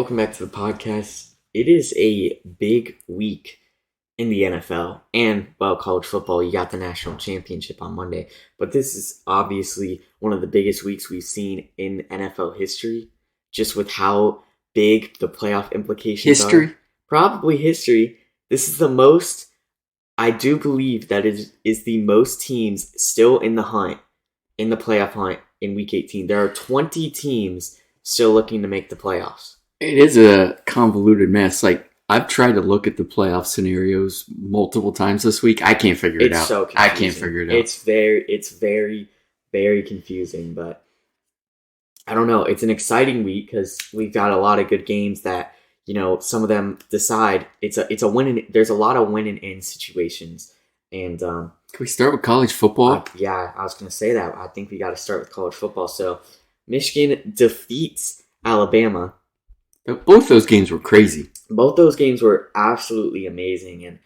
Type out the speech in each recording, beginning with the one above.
Welcome back to the podcast. It is a big week in the NFL and, well, college football. You got the national championship on Monday, but this is obviously one of the biggest weeks we've seen in NFL history, just with how big the playoff implications are. Probably history. This is the most, I do believe that it is the most teams still in the hunt, in the playoff hunt in Week 18. There are 20 teams still looking to make the playoffs. It is a convoluted mess. Like, I've tried to look at the playoff scenarios multiple times this week. I can't figure it out. It's so confusing. I can't figure it out. It's very, very confusing, but I don't know. It's an exciting week because we've got a lot of good games that, some of them decide it's a win. There's a lot of win and in situations. And can we start with college football? Yeah, I was going to say that. I think we got to start with college football. So Michigan defeats Alabama. Both those games were crazy. Both those games were absolutely amazing, and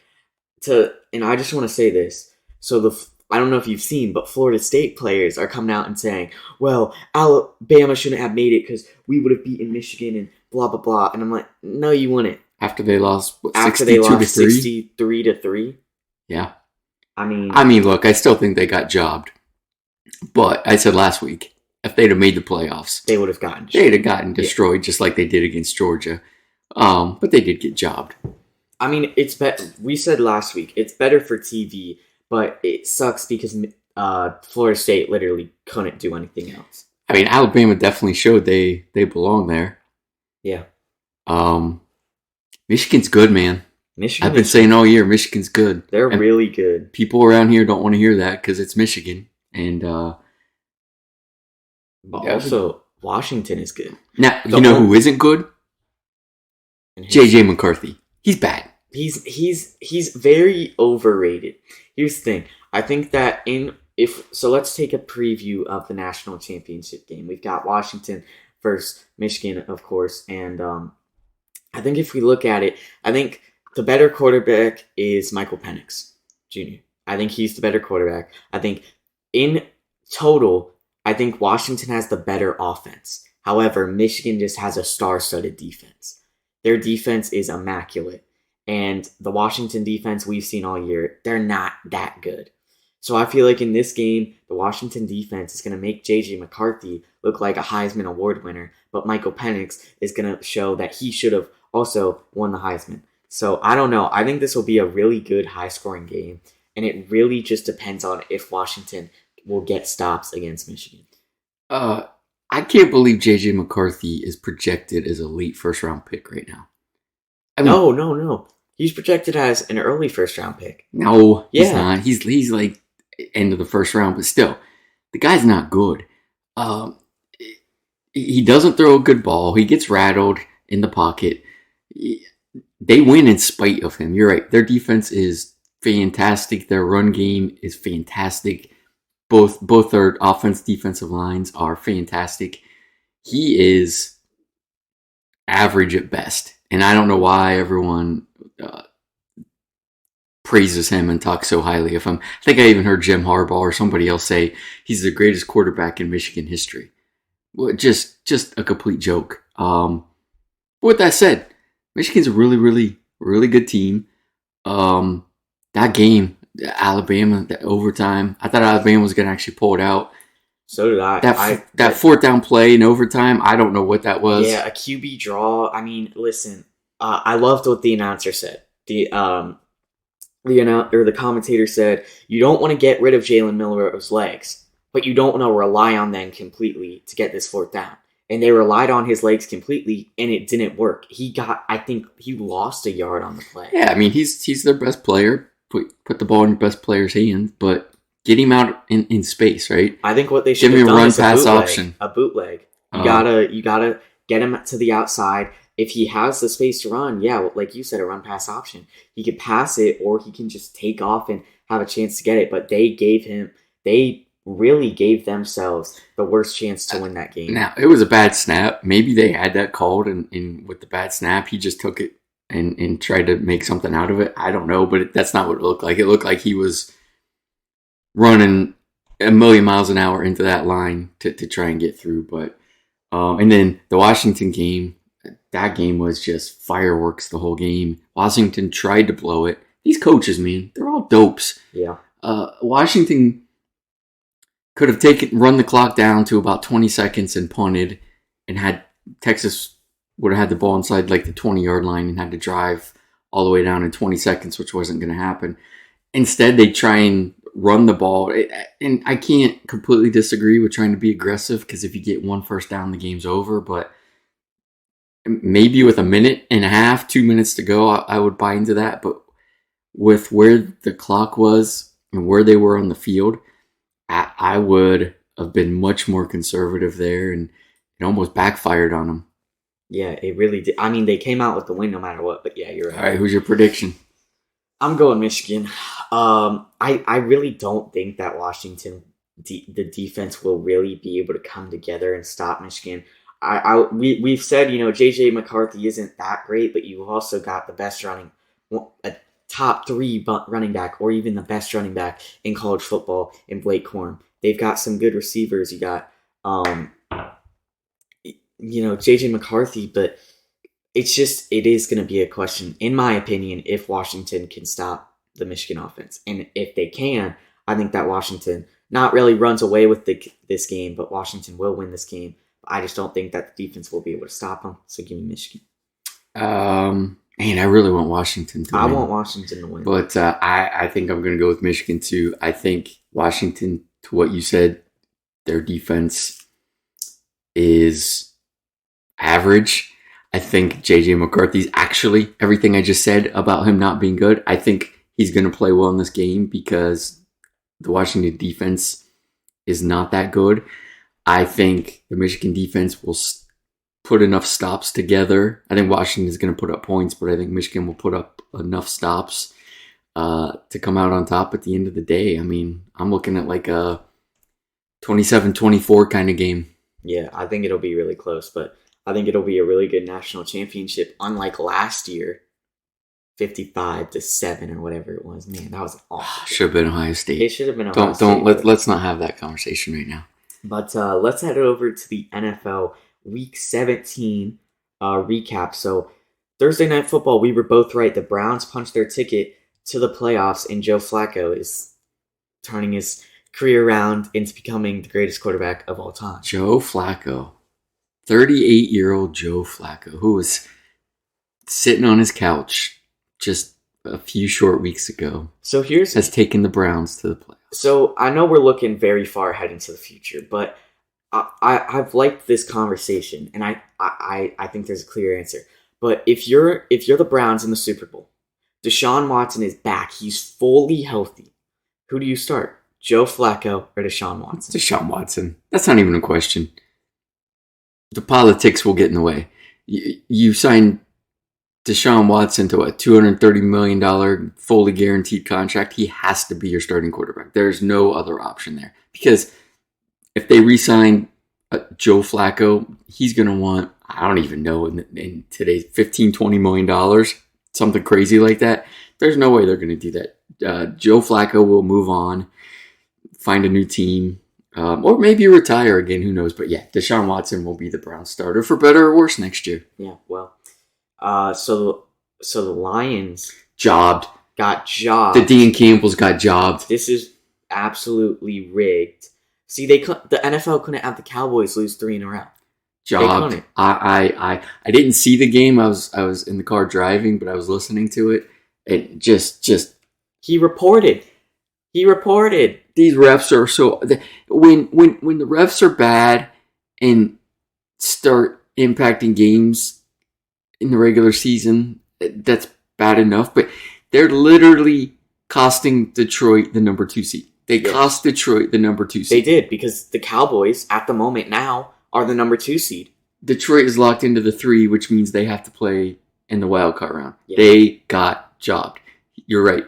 I just want to say this. So I don't know if you've seen, but Florida State players are coming out and saying, "Well, Alabama shouldn't have made it because we would have beaten Michigan and blah blah blah." And I'm like, "No, you wouldn't." After they lost 63-3. Yeah. I mean, look, I still think they got jobbed, but I said last week, if they'd have made the playoffs, they would have gotten destroyed. They'd have gotten destroyed just like they did against Georgia. But they did get jobbed. I mean, we said last week, it's better for TV, but it sucks because Florida State literally couldn't do anything else. I mean, Alabama definitely showed they belong there. Yeah. Michigan's good, man. I've been saying all year, Michigan's good. They're really good. People around here don't want to hear that because it's Michigan. And but also, Washington is good. Now, you know who isn't good? JJ McCarthy. He's bad. He's very overrated. Here's the thing. I think that let's take a preview of the national championship game. We've got Washington versus Michigan, of course, and I think if we look at it, I think the better quarterback is Michael Penix Jr. I think he's the better quarterback. I think in total, I think Washington has the better offense. However, Michigan just has a star-studded defense. Their defense is immaculate. And the Washington defense we've seen all year, they're not that good. So I feel like in this game, the Washington defense is going to make J.J. McCarthy look like a Heisman Award winner, but Michael Penix is going to show that he should have also won the Heisman. So I don't know. I think this will be a really good high-scoring game, and it really just depends on if Washington will get stops against Michigan. I can't believe J.J. McCarthy is projected as a late first-round pick right now. No. He's projected as an early first-round pick. No, he's not. He's like end of the first round, but still, the guy's not good. He doesn't throw a good ball. He gets rattled in the pocket. They win in spite of him. You're right. Their defense is fantastic. Their run game is fantastic. Both their defensive lines are fantastic. He is average at best. And I don't know why everyone praises him and talks so highly of him. I think I even heard Jim Harbaugh or somebody else say he's the greatest quarterback in Michigan history. Well, just a complete joke. But with that said, Michigan's a really, really, really good team. That game, Alabama, that overtime, I thought Alabama was going to actually pull it out. So did I. That fourth down play in overtime, I don't know what that was. Yeah, a QB draw. I mean, listen, I loved what the announcer said. The commentator said, you don't want to get rid of Jalen Milroe's legs, but you don't want to rely on them completely to get this fourth down. And they relied on his legs completely, and it didn't work. I think he lost a yard on the play. Yeah, I mean, he's their best player. Put the ball in your best player's hands, but get him out in space, right? I think what they should have done is a bootleg. You gotta get him to the outside. If he has the space to run, yeah, like you said, a run-pass option. He could pass it, or he can just take off and have a chance to get it. But they really gave themselves the worst chance to win that game. Now, it was a bad snap. Maybe they had that called, and with the bad snap, he just took it and tried to make something out of it. I don't know, but that's not what it looked like. It looked like he was running a million miles an hour into that line to try and get through. But and then the Washington game, that game was just fireworks the whole game. Washington tried to blow it. These coaches, man, they're all dopes. Yeah. Washington could have run the clock down to about 20 seconds and punted, and had Texas would have had the ball inside like the 20-yard line and had to drive all the way down in 20 seconds, which wasn't going to happen. Instead, they try and run the ball. And I can't completely disagree with trying to be aggressive, because if you get one first down, the game's over. But maybe with a minute and a half, 2 minutes to go, I would buy into that. But with where the clock was and where they were on the field, I would have been much more conservative there, and it almost backfired on them. Yeah, it really did. I mean, they came out with the win no matter what, but yeah, you're right. All right, who's your prediction? I'm going Michigan. I really don't think that Washington, the defense will really be able to come together and stop Michigan. We've said, J.J. McCarthy isn't that great, but you've also got the best a top 3 running back, or even the best running back in college football in Blake Corum. They've got some good receivers. You got, J.J. McCarthy, but it is going to be a question, in my opinion, if Washington can stop the Michigan offense. And if they can, I think that Washington not really runs away with this game, but Washington will win this game. I just don't think that the defense will be able to stop them. So give me Michigan. Man, I really want Washington to win. I want Washington to win. But I think I'm going to go with Michigan too. I think Washington, to what you said, their defense is average. I think J.J. McCarthy's actually everything I just said about him not being good. I think he's going to play well in this game because the Washington defense is not that good. I think the Michigan defense will put enough stops together. I think Washington is going to put up points, but I think Michigan will put up enough stops to come out on top at the end of the day. I mean, I'm looking at like a 27-24 kind of game. Yeah, I think it'll be really close, but I think it'll be a really good national championship, unlike last year, 55-7 or whatever it was. Man, that was awful. Should have been Ohio State. It should have been Ohio State. Let's not have that conversation right now. But let's head over to the NFL Week 17 recap. So Thursday Night Football, we were both right. The Browns punched their ticket to the playoffs, and Joe Flacco is turning his career around into becoming the greatest quarterback of all time. Joe Flacco. 38-year-old Joe Flacco, who was sitting on his couch just a few short weeks ago, has taken the Browns to the playoffs. So I know we're looking very far ahead into the future, but I've liked this conversation, and I think there's a clear answer. But if you're the Browns in the Super Bowl, Deshaun Watson is back. He's fully healthy. Who do you start? Joe Flacco or Deshaun Watson? Deshaun Watson. That's not even a question. The politics will get in the way. You signed Deshaun Watson to a $230 million fully guaranteed contract. He has to be your starting quarterback. There's no other option there. Because if they re-sign Joe Flacco, he's going to want, I don't even know, in today's $15-20 million, something crazy like that. There's no way they're going to do that. Joe Flacco will move on, find a new team, or maybe retire again, who knows. But yeah, Deshaun Watson will be the Browns starter for better or worse next year. Yeah, well, so the Lions got jobbed. The Dan Campbells got jobbed. This is absolutely rigged. See, the NFL couldn't have the Cowboys lose 3 in a row. Jobbed. I didn't see the game. I was in the car driving, but I was listening to it. It just he reported. These refs are so when the refs are bad and start impacting games in the regular season, that's bad enough. But they're literally costing Detroit the number 2 seed. They cost Detroit the number 2 seed. They did, because the Cowboys at the moment now are the number 2 seed. Detroit is locked into the 3, which means they have to play in the wild card round. Yeah. They got jobbed. You're right.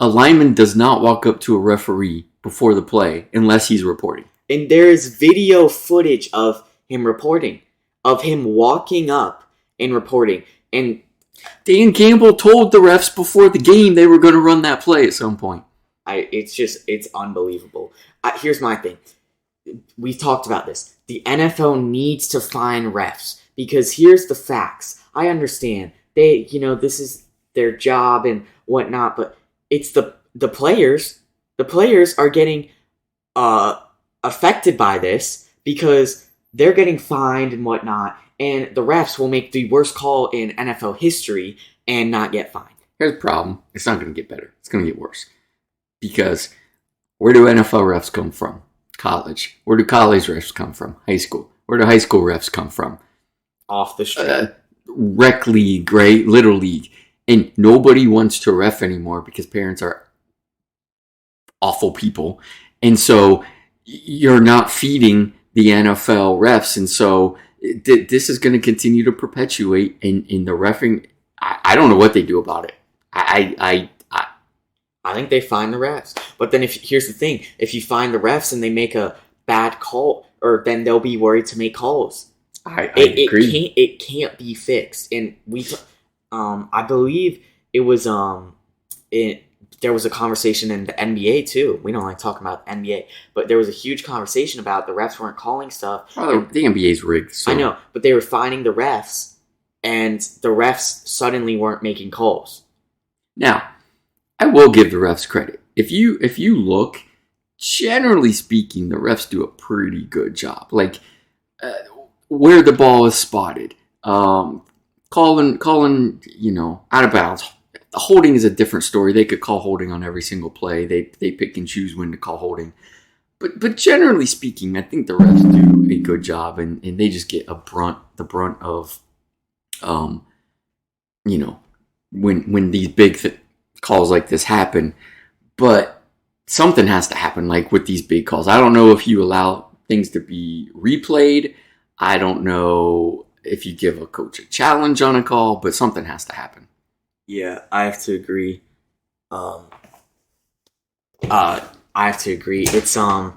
A lineman does not walk up to a referee before the play unless he's reporting. And there is video footage of him reporting, of him walking up and reporting. And Dan Campbell told the refs before the game they were going to run that play at some point. It's unbelievable. Here's my thing. We've talked about this. The NFL needs to fine refs. because here's the facts. I understand they, this is their job and whatnot, but it's the players. The players are getting affected by this because they're getting fined and whatnot, and the refs will make the worst call in NFL history and not get fined. Here's the problem. It's not going to get better. It's going to get worse. Because where do NFL refs come from? College. Where do college refs come from? High school. Where do high school refs come from? Off the street. Rec league, right? Little league. And nobody wants to ref anymore because parents are awful people. And so you're not feeding the NFL refs. And so this is going to continue to perpetuate in the reffing. I don't know what they do about it. I think they fine the refs. But then here's the thing. If you fine the refs and they make a bad call, or then they'll be worried to make calls. I agree. It can't be fixed. And I believe it was there was a conversation in the NBA too. We don't like talking about the NBA, but there was a huge conversation about the refs weren't calling stuff. Well, the NBA's rigged. So. I know, but they were fining the refs, and the refs suddenly weren't making calls. Now, I will give the refs credit. If you look, generally speaking, the refs do a pretty good job. Like where the ball is spotted, calling, out of bounds. Holding is a different story. They could call holding on every single play. They pick and choose when to call holding. But generally speaking, I think the refs do a good job, and they just get the brunt of, when these big calls like this happen. But something has to happen, like with these big calls. I don't know if you allow things to be replayed. I don't know if you give a coach a challenge on a call, but something has to happen. Yeah, I have to agree. I have to agree. It's kind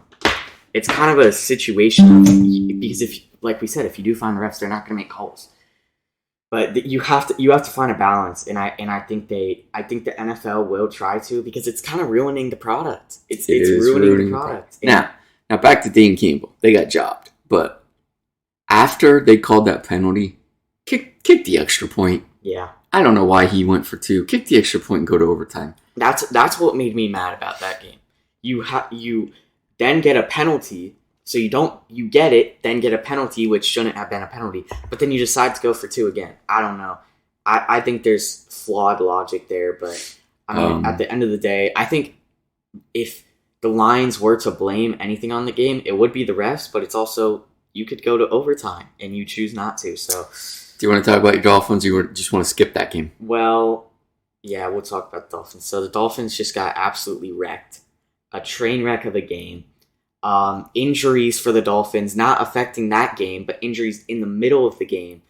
of a situation because like we said, if you do find the refs, they're not going to make calls. But you have to find a balance, and I think the NFL will try to, because it's kind of ruining the product. It's ruining the product. Now back to Dan Campbell. They got jobbed, but after they called that penalty, kick the extra point. Yeah. I don't know why he went for 2. Kick the extra point and go to overtime. That's what made me mad about that game. You then get a penalty, so you get it, then get a penalty, which shouldn't have been a penalty, but then you decide to go for 2 again. I don't know. I think there's flawed logic there, but at the end of the day, I think if the Lions were to blame anything on the game, it would be the refs, but it's also, you could go to overtime, and you choose not to, so... Do you want to talk about your Dolphins, or you just want to skip that game? Well, yeah, we'll talk about the Dolphins. So the Dolphins just got absolutely wrecked. A train wreck of a game. Injuries for the Dolphins, not affecting that game, but injuries in the middle of the game.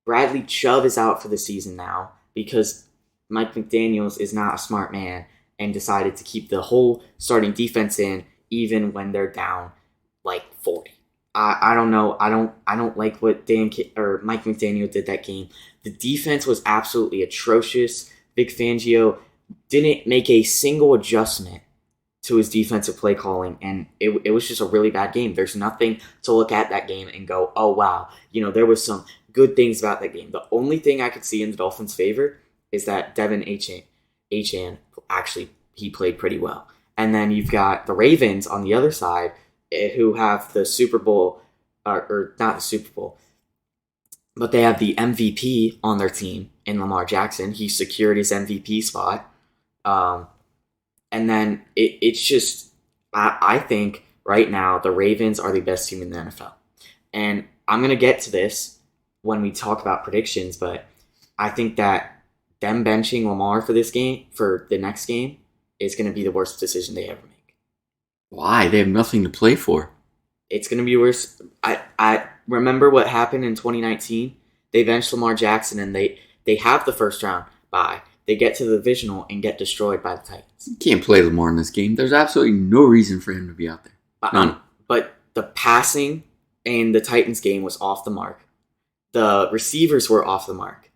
Bradley Chubb is out for the season now because Mike McDaniels is not a smart man and decided to keep the whole starting defense in even when they're down like 40. I don't know. I don't like what Mike McDaniel did that game. The defense was absolutely atrocious. Vic Fangio didn't make a single adjustment to his defensive play calling, and it was just a really bad game. There's nothing to look at that game and go, oh wow, there was some good things about that game. The only thing I could see in the Dolphins' favor is that Devin Achane actually, he played pretty well. And then you've got the Ravens on the other side, who have the Super Bowl, or not the Super Bowl, but they have the MVP on their team in Lamar Jackson. He secured his MVP spot. And then it's just, I think right now the Ravens are the best team in the NFL. And I'm going to get to this when we talk about predictions, but I think that them benching Lamar for the next game, is going to be the worst decision they ever make. Why? They have nothing to play for. It's going to be worse. I remember what happened in 2019. They benched Lamar Jackson, and they have the first round bye. They get to the divisional and get destroyed by the Titans. You can't play Lamar in this game. There's absolutely no reason for him to be out there. None. But the passing in the Titans game was off the mark. The receivers were off the mark.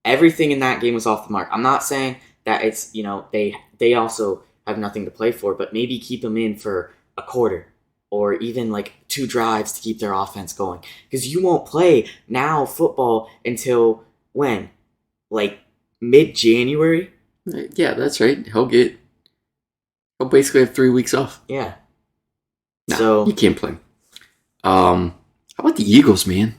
Everything in that game was off the mark. I'm not saying that it's, they also have nothing to play for, but maybe keep them in for a quarter or even like 2 drives to keep their offense going. Because you won't play now football until when? Like mid-January? Yeah, that's right. He'll basically have 3 weeks off. Yeah. No, So you can't play. How about the Eagles, man?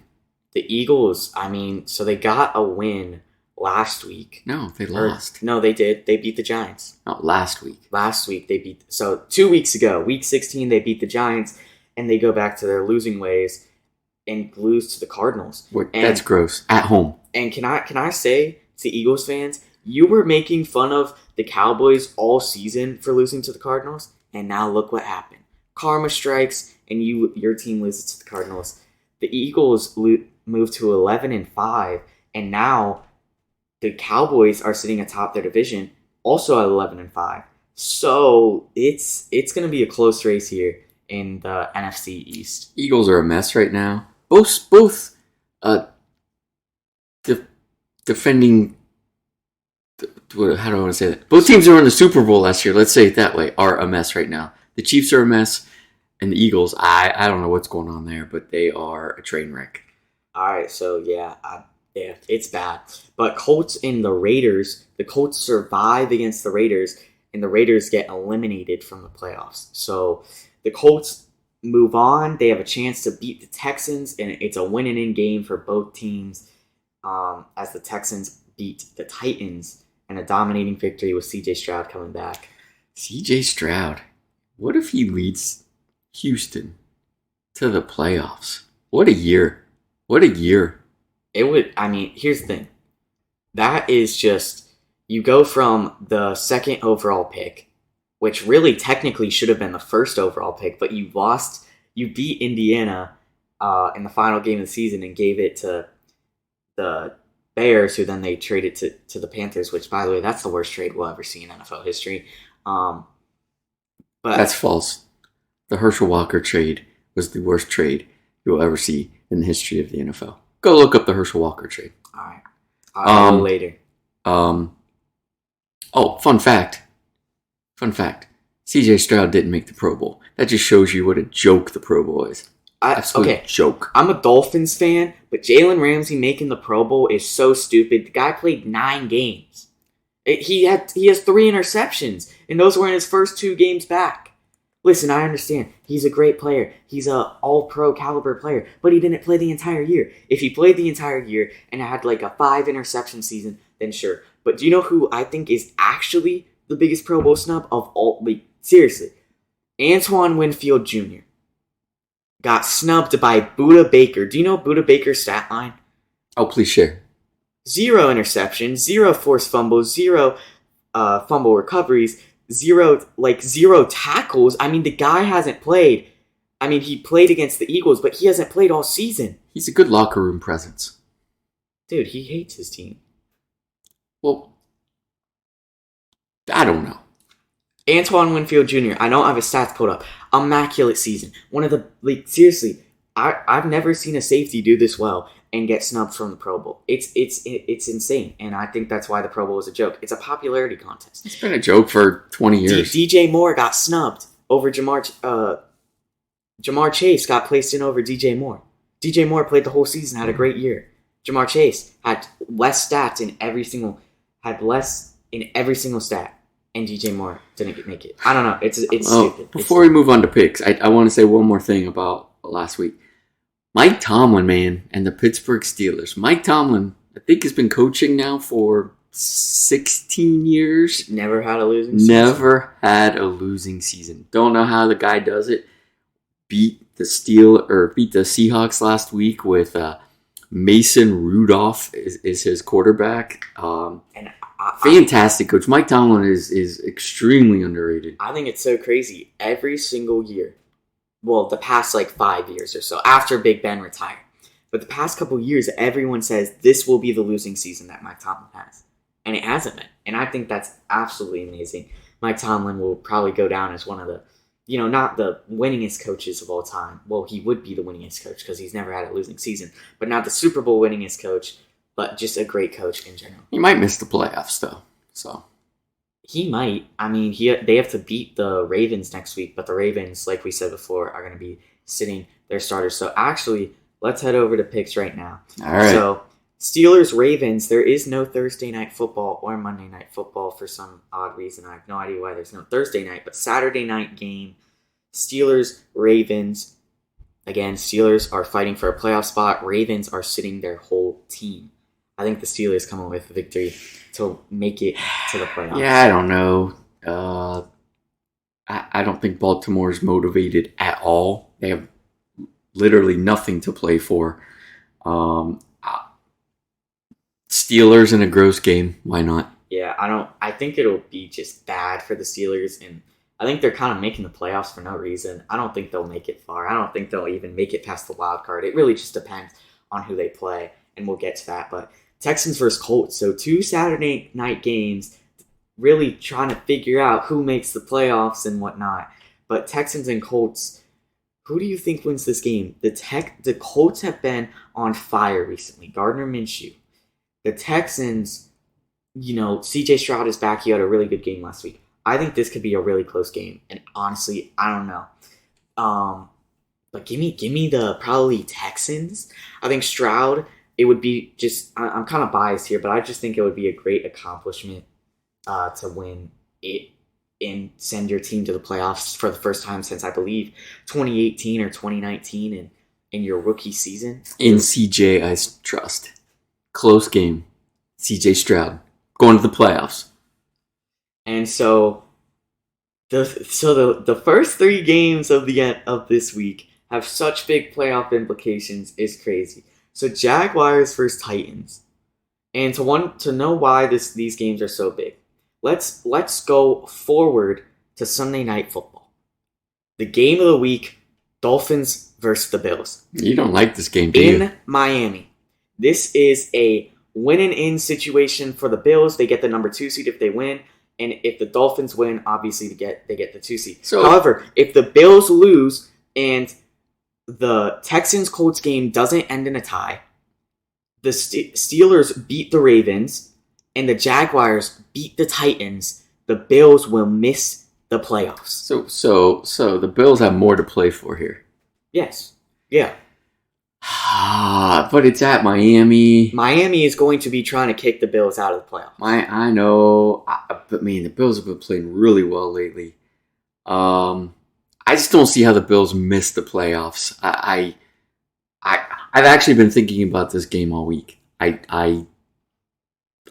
the Eagles, I mean, so they got a win last week. No, they lost. No, they did. They beat the Giants. No, last week. Last week they beat. So 2 weeks ago, week 16, they beat the Giants, and they go back to their losing ways and lose to the Cardinals. That's gross. At home. And can I say to Eagles fans, you were making fun of the Cowboys all season for losing to the Cardinals, and now look what happened. Karma strikes, and your team loses to the Cardinals. The Eagles moved to 11-5, and now the Cowboys are sitting atop their division, also at 11-5. So it's going to be a close race here in the NFC East. Eagles are a mess right now. Both defending. How do I want to say that? Both teams who were in the Super Bowl last year, let's say it that way, are a mess right now. The Chiefs are a mess, and the Eagles, I don't know what's going on there, but they are a train wreck. All right, so yeah, it's bad. But Colts and the Raiders, the Colts survive against the Raiders, and the Raiders get eliminated from the playoffs. So the Colts move on. They have a chance to beat the Texans, and it's a win-and-in game for both teams as the Texans beat the Titans in a dominating victory with C.J. Stroud coming back. C.J. Stroud. What if he leads Houston to the playoffs? What a year. What a year. It would, I mean, here's the thing. That is just, you go from the second overall pick, which really technically should have been the first overall pick, but you beat Indiana in the final game of the season and gave it to the Bears, who then they traded to the Panthers, which, by the way, that's the worst trade we'll ever see in NFL history. But that's false. The Herschel Walker trade was the worst trade you'll ever see in the history of the NFL. Go look up the Herschel Walker trade. All right. I'll go later. Oh, fun fact. C.J. Stroud didn't make the Pro Bowl. That just shows you what a joke the Pro Bowl is. Absolute joke. I'm a Dolphins fan, but Jalen Ramsey making the Pro Bowl is so stupid. The guy played 9 games. He has 3 interceptions, and those were in his first 2 games back. Listen, I understand. He's a great player. He's a all-pro caliber player, but he didn't play the entire year. If he played the entire year and had like a 5 interception season, then sure. But do you know who I think is actually the biggest Pro Bowl snub of all? Like, seriously. Antoine Winfield Jr. got snubbed by Budda Baker. Do you know Budda Baker's stat line? Oh, please share. 0 interceptions, 0 forced fumbles, 0 fumble recoveries, 0 tackles. I mean, the guy hasn't played. I mean, he played against the Eagles, but he hasn't played all season. He's a good locker room presence. Dude, he hates his team. Well, I don't know. Antoine Winfield Jr., I don't have his stats pulled up. Immaculate season. One of the, seriously, I've never seen a safety do this well and get snubbed from the Pro Bowl. It's insane, and I think that's why the Pro Bowl is a joke. It's a popularity contest. It's been a joke for 20 years. DJ Moore got snubbed over Jamar Chase got placed in over DJ Moore. DJ Moore played the whole season, had a great year. Jamar Chase had less stats in every single stat. And DJ Moore didn't make it. I don't know. It's stupid. Before we move on to picks, I want to say one more thing about last week. Mike Tomlin, man, and the Pittsburgh Steelers. Mike Tomlin, I think, has been coaching now for 16 years. Never had a losing season. Don't know how the guy does it. Beat the Seahawks last week with Mason Rudolph is his quarterback. Fantastic coach. Mike Tomlin is extremely underrated. I think it's so crazy. Every single year, well, the past 5 years or so, after Big Ben retired, but the past couple years, everyone says this will be the losing season that Mike Tomlin has. And it hasn't been. And I think that's absolutely amazing. Mike Tomlin will probably go down as one of the, not the winningest coaches of all time. Well, he would be the winningest coach because he's never had a losing season, but not the Super Bowl winningest coach. But just a great coach in general. He might miss the playoffs, though. So He might. I mean, they have to beat the Ravens next week, but the Ravens, like we said before, are going to be sitting their starters. So actually, let's head over to picks right now. All right. So Steelers Ravens. There is no Thursday night football or Monday night football for some odd reason. I have no idea why there's no Thursday night, but Saturday night game. Steelers Ravens. Again, Steelers are fighting for a playoff spot. Ravens are sitting their whole team. I think the Steelers come away with a victory to make it to the playoffs. Yeah, I don't know. I don't think Baltimore's motivated at all. They have literally nothing to play for. Steelers in a gross game. Why not? Yeah, I think it'll be just bad for the Steelers, and I think they're kind of making the playoffs for no reason. I don't think they'll make it far. I don't think they'll even make it past the wild card. It really just depends on who they play, and we'll get to that. But Texans versus Colts. So 2 Saturday night games, really trying to figure out who makes the playoffs and whatnot. But Texans and Colts, who do you think wins this game? The Colts have been on fire recently. Gardner Minshew. The Texans, CJ Stroud is back. He had a really good game last week. I think this could be a really close game. And honestly, I don't know. But give me the probably Texans. I think Stroud, it would be just, I'm kind of biased here, but I just think it would be a great accomplishment to win it and send your team to the playoffs for the first time since, I believe, 2018 or 2019 in your rookie season. In CJ, I trust. Close game. CJ Stroud going to the playoffs. And so the first 3 games of this week have such big playoff implications. It's crazy. So Jaguars versus Titans, and to know why these games are so big, let's go forward to Sunday Night Football. The game of the week: Dolphins versus the Bills. You don't like this game, do you? In Miami. This is a win and in situation for the Bills. They get the number 2 seed if they win. And if the Dolphins win, obviously they get the 2 seed. However, if the Bills lose and the Texans-Colts game doesn't end in a tie, the Steelers beat the Ravens, and the Jaguars beat the Titans, the Bills will miss the playoffs. So the Bills have more to play for here. Yes. Yeah. But it's at Miami. Miami is going to be trying to kick the Bills out of the playoffs. I know, but man, the Bills have been playing really well lately. I just don't see how the Bills miss the playoffs. I've actually been thinking about this game all week. I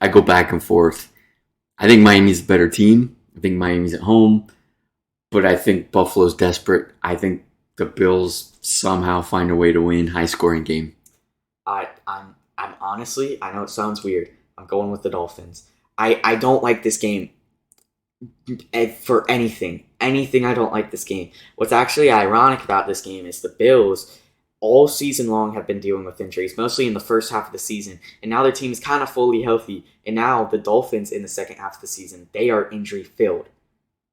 go back and forth. I think Miami's a better team. I think Miami's at home, but I think Buffalo's desperate. I think the Bills somehow find a way to win. High scoring game. I'm honestly, I know it sounds weird. I'm going with the Dolphins. I don't like this game for anything. I don't like this game. What's actually ironic about this game is the Bills all season long have been dealing with injuries, mostly in the first half of the season, and now their team is kind of fully healthy. And now the Dolphins in the second half of the season, they are injury filled.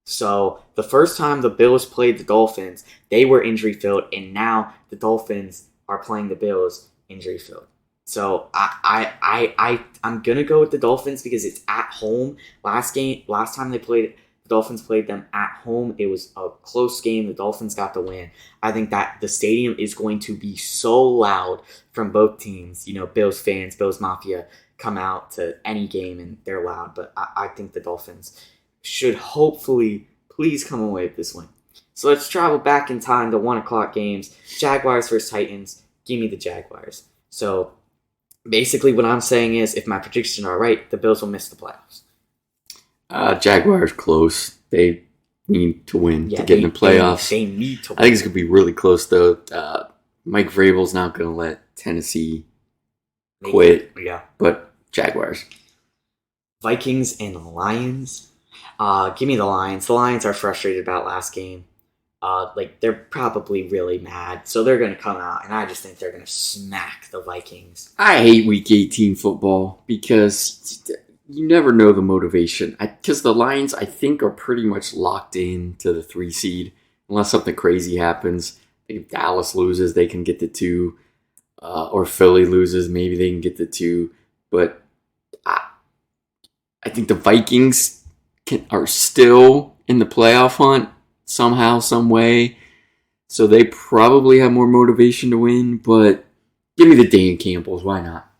So the first time the Bills played the Dolphins, they were injury filled, and now the Dolphins are playing the Bills injury filled. So I'm gonna go with the Dolphins because it's at home. Last time the Dolphins played them at home, it was a close game. The Dolphins got the win. I think that the stadium is going to be so loud from both teams. Bills fans, Bills Mafia come out to any game and they're loud. But I think the Dolphins should hopefully please come away with this win. So let's travel back in time to 1 o'clock games. Jaguars versus Titans. Give me the Jaguars. So basically what I'm saying is if my predictions are right, the Bills will miss the playoffs. Jaguars close. They need to win to get in the playoffs. They need to win. I think it's going to be really close, though. Mike Vrabel's not going to let Tennessee quit. Yeah. But Jaguars. Vikings and Lions. Give me the Lions. The Lions are frustrated about last game. They're probably really mad. So they're going to come out, and I just think they're going to smack the Vikings. I hate Week 18 football because you never know the motivation. Because the Lions, I think, are pretty much locked in to the 3 seed. Unless something crazy happens. If Dallas loses, they can get the 2. Or Philly loses, maybe they can get the 2. But I think the Vikings are still in the playoff hunt somehow, some way. So they probably have more motivation to win, but give me the Dan Campbells. Why not?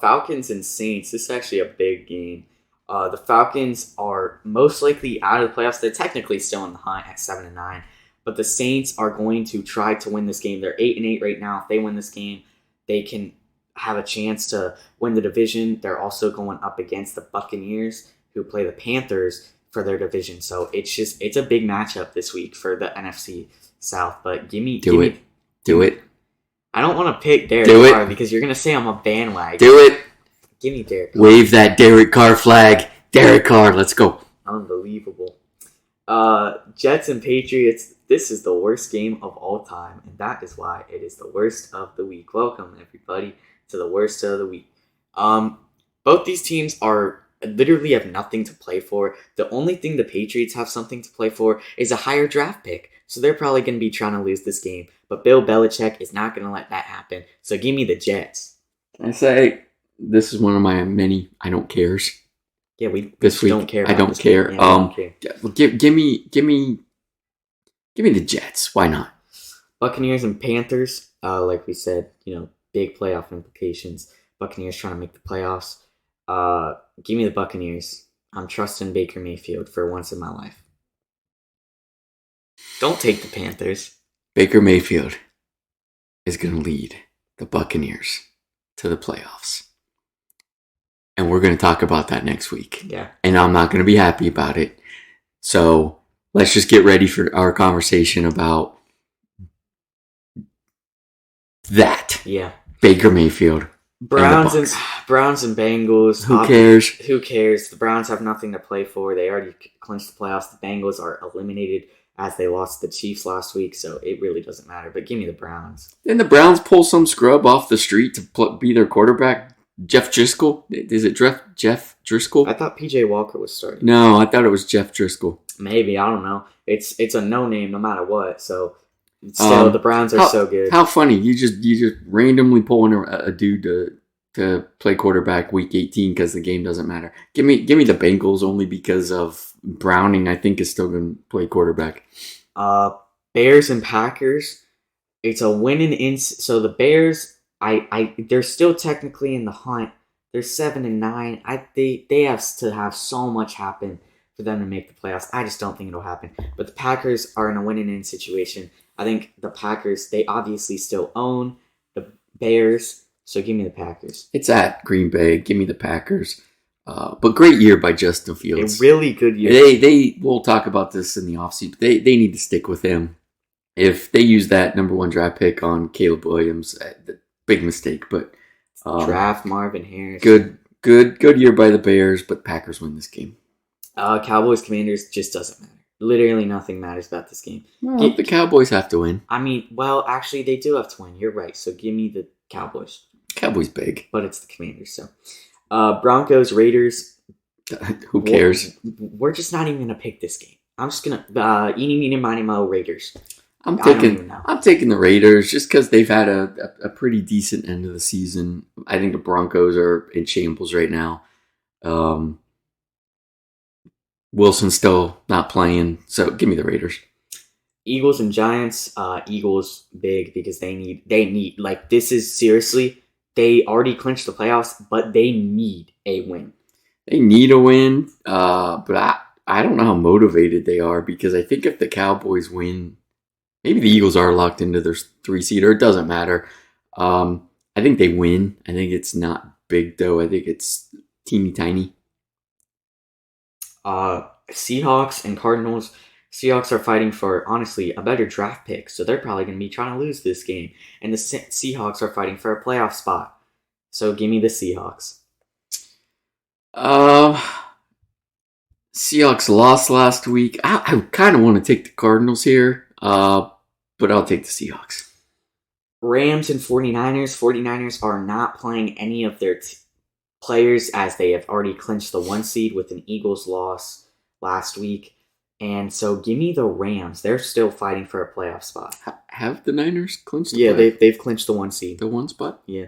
Falcons and Saints. This is actually a big game. The Falcons are most likely out of the playoffs. They're technically still in the hunt at 7-9, but the Saints are going to try to win this game. They're 8-8 right now. If they win this game, they can have a chance to win the division. They're also going up against the Buccaneers, who play the Panthers for their division. So it's a big matchup this week for the NFC South. But Do it. I don't want to pick Derek Carr because you're gonna say I'm a bandwagon. Do it. Give me Derek Carr. Wave that Derek Carr flag. Derek Carr, let's go. Unbelievable. Jets and Patriots. This is the worst game of all time, and that is why it is the worst of the week. Welcome everybody to the worst of the week. Both these teams are literally have nothing to play for. The only thing the Patriots have something to play for is a higher draft pick. So they're probably going to be trying to lose this game. But Bill Belichick is not going to let that happen. So give me the Jets. I say this is one of my many I don't cares. Yeah, we this week don't care. I don't care. Yeah, give me the Jets. Why not? Buccaneers and Panthers. Like we said, big playoff implications. Buccaneers trying to make the playoffs. Give me the Buccaneers. I'm trusting Baker Mayfield for once in my life. Don't take the Panthers. Baker Mayfield is going to lead the Buccaneers to the playoffs. And we're going to talk about that next week. Yeah. And I'm not going to be happy about it. So let's just get ready for our conversation about that. Yeah. Baker Mayfield. Browns and Bengals. Who cares? Who cares? The Browns have nothing to play for. They already clinched the playoffs. The Bengals are eliminated as they lost the Chiefs last week, so it really doesn't matter. But give me the Browns. Then the Browns pull some scrub off the street to be their quarterback. Jeff Driscoll? Is it Jeff Driscoll? I thought PJ Walker was starting. No, I thought it was Jeff Driscoll. Maybe, I don't know. It's a no name no matter what. So still, the Browns are so good. How funny! You just randomly pulling a dude to play quarterback week 18 because the game doesn't matter. Give me the Bengals only because of Browning. I think is still going to play quarterback. Bears and Packers. It's a win so the Bears. They're still technically in the hunt. They're 7-9. They have to have so much happen for them to make the playoffs. I just don't think it'll happen. But the Packers are in a win-in situation. I think the Packers, they obviously still own the Bears, so give me the Packers. It's at Green Bay. Give me the Packers. But great year by Justin Fields. A really good year. We'll talk about this in the offseason. They need to stick with him. If they use that number 1 draft pick on Caleb Williams, big mistake. But draft Marvin Harris. Good year by the Bears, but Packers win this game. Cowboys Commanders just doesn't matter. Literally nothing matters about this game. Well, the Cowboys have to win. I mean, well, actually, they do have to win. You're right. So give me the Cowboys. Cowboys big. But it's the Commanders, so. Broncos, Raiders. Who cares? We're just not even going to pick this game. I'm just going to, eeny, meeny, miny, mo, Raiders. I'm taking the Raiders just because they've had a pretty decent end of the season. I think the Broncos are in shambles right now. Wilson's still not playing, so give me the Raiders. Eagles and Giants. Eagles big because they need like this is seriously. They already clinched the playoffs, but they need a win. They need a win, but I don't know how motivated they are because I think if the Cowboys win, maybe the Eagles are locked into their 3-seater. It doesn't matter. I think they win. I think it's not big though. I think it's teeny tiny. Seahawks and Cardinals. Seahawks are fighting for, honestly, a better draft pick, so they're probably going to be trying to lose this game. And the Seahawks are fighting for a playoff spot. So give me the Seahawks. Seahawks lost last week. I kind of want to take the Cardinals here, but I'll take the Seahawks. Rams and 49ers. 49ers are not playing any of their players as they have already clinched the 1 seed with an Eagles loss last week. And so give me the Rams. They're still fighting for a playoff spot. Have the Niners clinched the Yeah, they've clinched the 1 seed. The 1 spot? Yeah.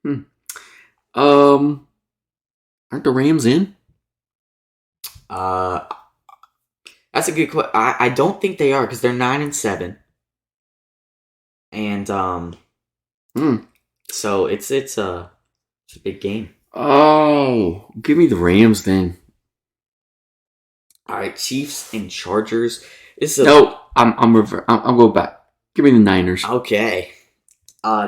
Aren't the Rams in? Uh, that's a good question. I don't think they are because they're 9-7, and Hmm. so it's a big game. Oh, give me the Rams then. All right, Chiefs and Chargers. This is No, I'll go back. Give me the Niners. okay.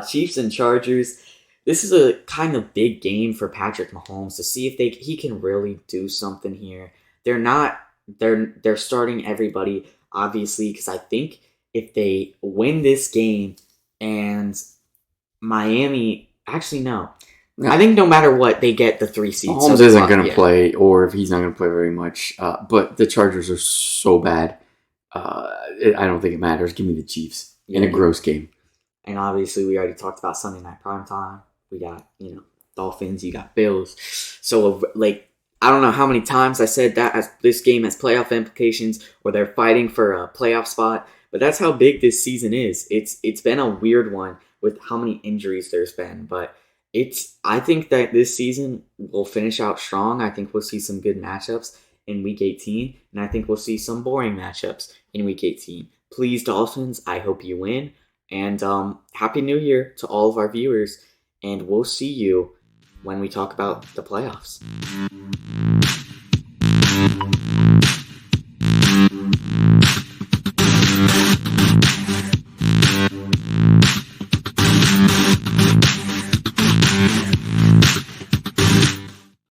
Chiefs and Chargers. This is a kind of big game for Patrick Mahomes to see if he can really do something here. They're not they're starting everybody obviously because I think if they win this game and Miami actually no. No. I think no matter what they get the 3 seed. Mahomes isn't going to play, or if he's not going to play very much. But the Chargers are so bad. I don't think it matters. Give me the Chiefs in a gross game. And obviously, we already talked about Sunday Night Primetime. We got, Dolphins, you got Bills. So, I don't know how many times I said that as this game has playoff implications or they're fighting for a playoff spot, but that's how big this season is. It's been a weird one with how many injuries there's been, but I think that this season will finish out strong. I think we'll see some good matchups in Week 18, and I think we'll see some boring matchups in Week 18. Please, Dolphins, I hope you win. And Happy New Year to all of our viewers. And we'll see you when we talk about the playoffs.